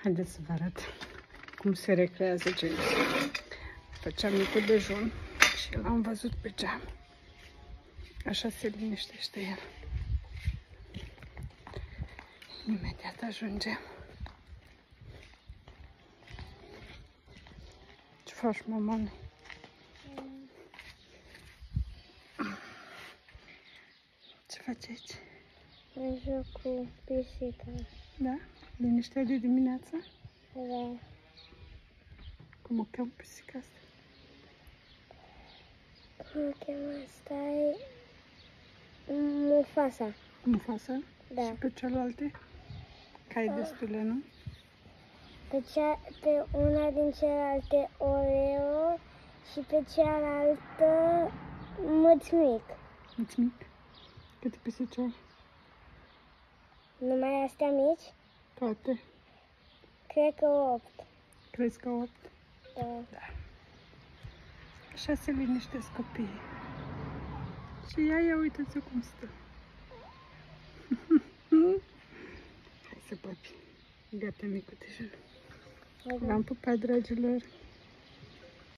Haideți să vă arăt cum se recrează James. Făceam micul dejun și l-am văzut pe geam. Așa se liniștește el. Imediat ajungem. Ce faci, mamane? Ce faci aici? Mă joc cu pisica. Da? Liniștea de dimineață? Da. Cum o cheamă pisica asta? Cum o cheamă asta? E Mufasa. Mufasa? Da. Și pe celelalte? Că ai destule, nu? Pe una din celelalte Oreo și pe cealaltă Mățmic. Mulțumit. Câte pisici ai? Numai astea mici? Toate. Cred că 8. Crezi că 8? Da. Da. Așa se liniștesc copiii. Și ia uitați-o cum stă. Hai să papi. Gata micul dejun. V-am pupat, dragilor.